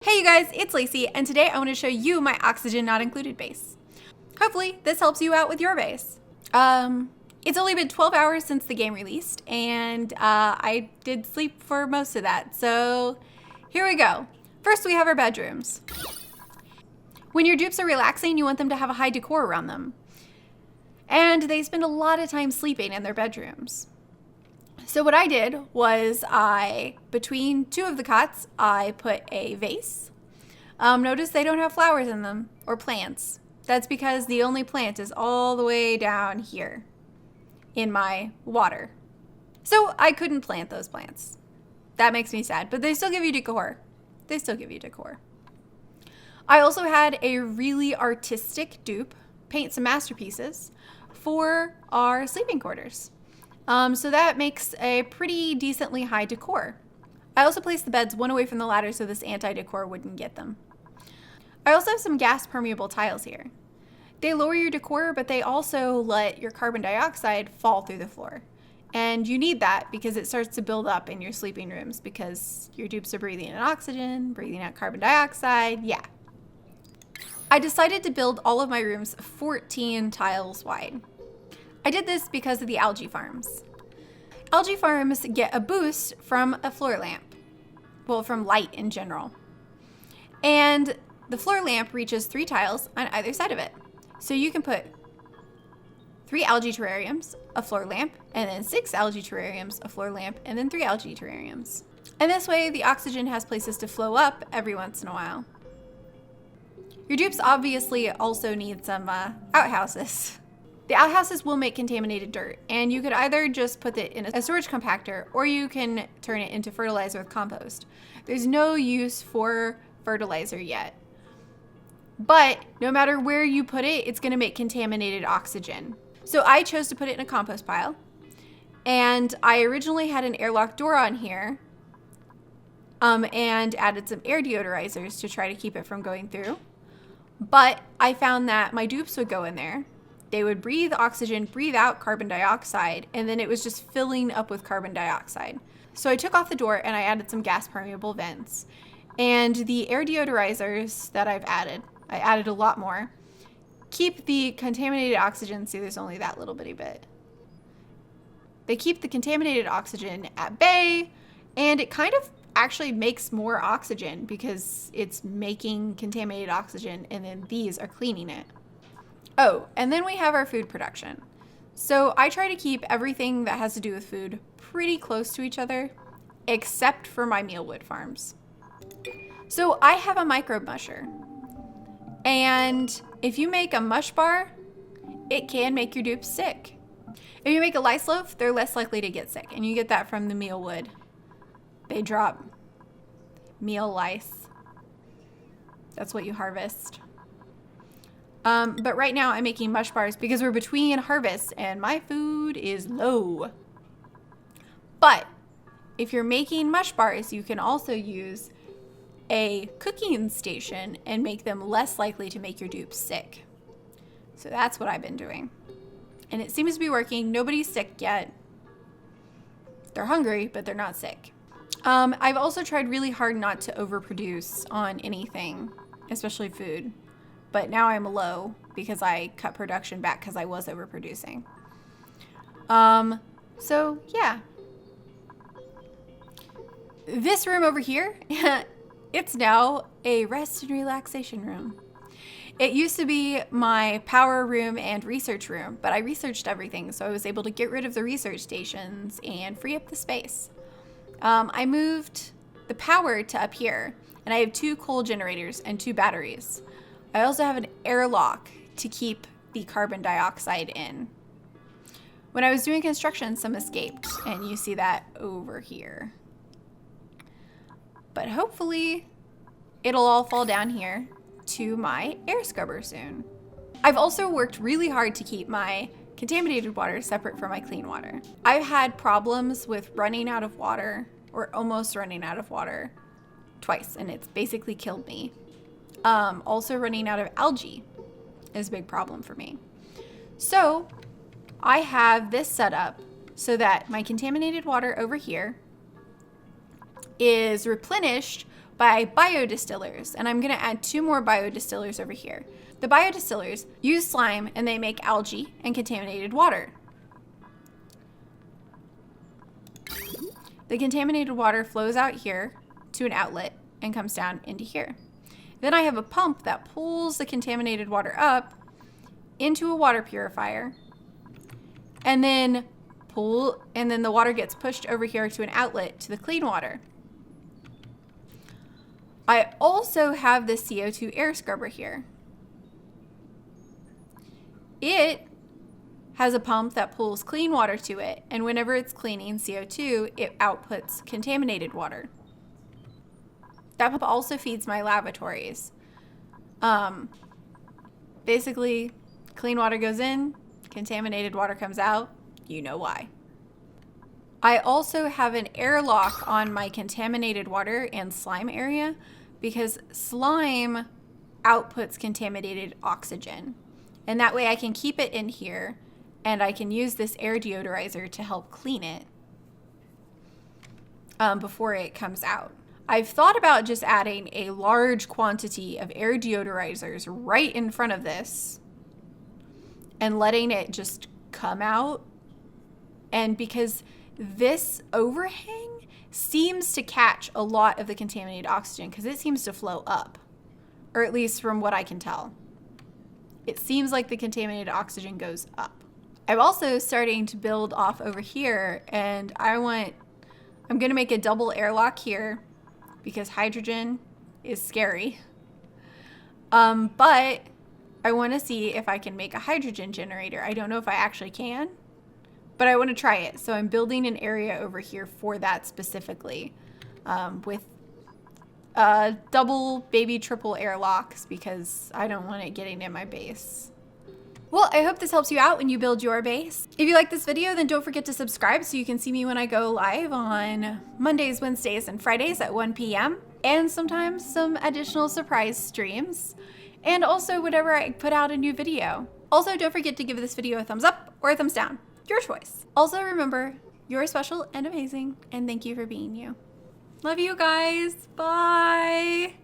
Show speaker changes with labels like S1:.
S1: Hey you guys, it's Lacey, and today I want to show you my oxygen not included base. Hopefully this helps you out with your base. It's only been 12 hours since the game released, and I did sleep for most of that, so here we go. First we have our bedrooms. When your dupes are relaxing, you want them to have a high decor around them. And they spend a lot of time sleeping in their bedrooms. So what I did was between two of the cots, I put a vase. Notice they don't have flowers in them or plants. That's because the only plant is all the way down here in my water. So I couldn't plant those plants. That makes me sad, but they still give you decor. I also had a really artistic dupe paint some masterpieces for our sleeping quarters. So that makes a pretty decently high decor. I also placed the beds one away from the ladder so this anti-decor wouldn't get them. I also have some gas permeable tiles here. They lower your decor, but they also let your carbon dioxide fall through the floor. And you need that because it starts to build up in your sleeping rooms because your dupes are breathing in oxygen, breathing out carbon dioxide, yeah. I decided to build all of my rooms 14 tiles wide. I did this because of the algae farms. Algae farms get a boost from a floor lamp. Well, from light in general. And the floor lamp reaches 3 tiles on either side of it. So you can put 3 algae terrariums, a floor lamp, and then 6 algae terrariums, a floor lamp, and then 3 algae terrariums. And this way, the oxygen has places to flow up every once in a while. Your dupes obviously also need some outhouses. The outhouses will make contaminated dirt, and you could either just put it in a storage compactor or you can turn it into fertilizer with compost. There's no use for fertilizer yet. But no matter where you put it, it's going to make contaminated oxygen. So I chose to put it in a compost pile, and I originally had an airlock door on here and added some air deodorizers to try to keep it from going through. But I found that my dupes would go in there. They would breathe oxygen, breathe out carbon dioxide, and then it was just filling up with carbon dioxide. So I took off the door and I added some gas permeable vents. And the air deodorizers that I added a lot more, keep the contaminated oxygen, see there's only that little bitty bit. They keep the contaminated oxygen at bay, and it kind of actually makes more oxygen because it's making contaminated oxygen and then these are cleaning it. Oh, and then we have our food production. So I try to keep everything that has to do with food pretty close to each other, except for my mealwood farms. So I have a microbe musher. And if you make a mush bar, it can make your dupes sick. If you make a lice loaf, they're less likely to get sick. And you get that from the mealwood. They drop meal lice. That's what you harvest. But right now I'm making mush bars because we're between harvests and my food is low. But if you're making mush bars, you can also use a cooking station and make them less likely to make your dupes sick. So that's what I've been doing. And it seems to be working. Nobody's sick yet. They're hungry, but they're not sick. I've also tried really hard not to overproduce on anything, especially food. But now I'm low because I cut production back because I was overproducing. So yeah. This room over here, it's now a rest and relaxation room. It used to be my power room and research room, but I researched everything, so I was able to get rid of the research stations and free up the space. I moved the power to up here, and I have 2 coal generators and 2 batteries. I also have an airlock to keep the carbon dioxide in. When I was doing construction, some escaped, and you see that over here. But hopefully, it'll all fall down here to my air scrubber soon. I've also worked really hard to keep my contaminated water separate from my clean water. I've had problems with running out of water, or almost running out of water, twice, and it's basically killed me. Also running out of algae is a big problem for me. So I have this set up so that my contaminated water over here is replenished by BioDistillers, and I'm going to add 2 more BioDistillers over here. The BioDistillers use slime and they make algae and contaminated water. The contaminated water flows out here to an outlet and comes down into here. Then I have a pump that pulls the contaminated water up into a water purifier, and then the water gets pushed over here to an outlet to the clean water. I also have the CO2 air scrubber here. It has a pump that pulls clean water to it, and whenever it's cleaning CO2, it outputs contaminated water. That pump also feeds my lavatories. Basically, clean water goes in, contaminated water comes out. You know why. I also have an airlock on my contaminated water and slime area because slime outputs contaminated oxygen. And that way I can keep it in here and I can use this air deodorizer to help clean it before it comes out. I've thought about just adding a large quantity of air deodorizers right in front of this and letting it just come out. And because this overhang seems to catch a lot of the contaminated oxygen because it seems to flow up, or at least from what I can tell. It seems like the contaminated oxygen goes up. I'm also starting to build off over here, and I'm going to make a double airlock here because hydrogen is scary. But I want to see if I can make a hydrogen generator. I don't know if I actually can, but I want to try it. So I'm building an area over here for that specifically with double, maybe triple airlocks because I don't want it getting in my base. Well, I hope this helps you out when you build your base. If you like this video, then don't forget to subscribe so you can see me when I go live on Mondays, Wednesdays, and Fridays at 1 p.m. and sometimes some additional surprise streams, and also whenever I put out a new video. Also, don't forget to give this video a thumbs up or a thumbs down, your choice. Also remember, you're special and amazing, and thank you for being you. Love you guys, bye.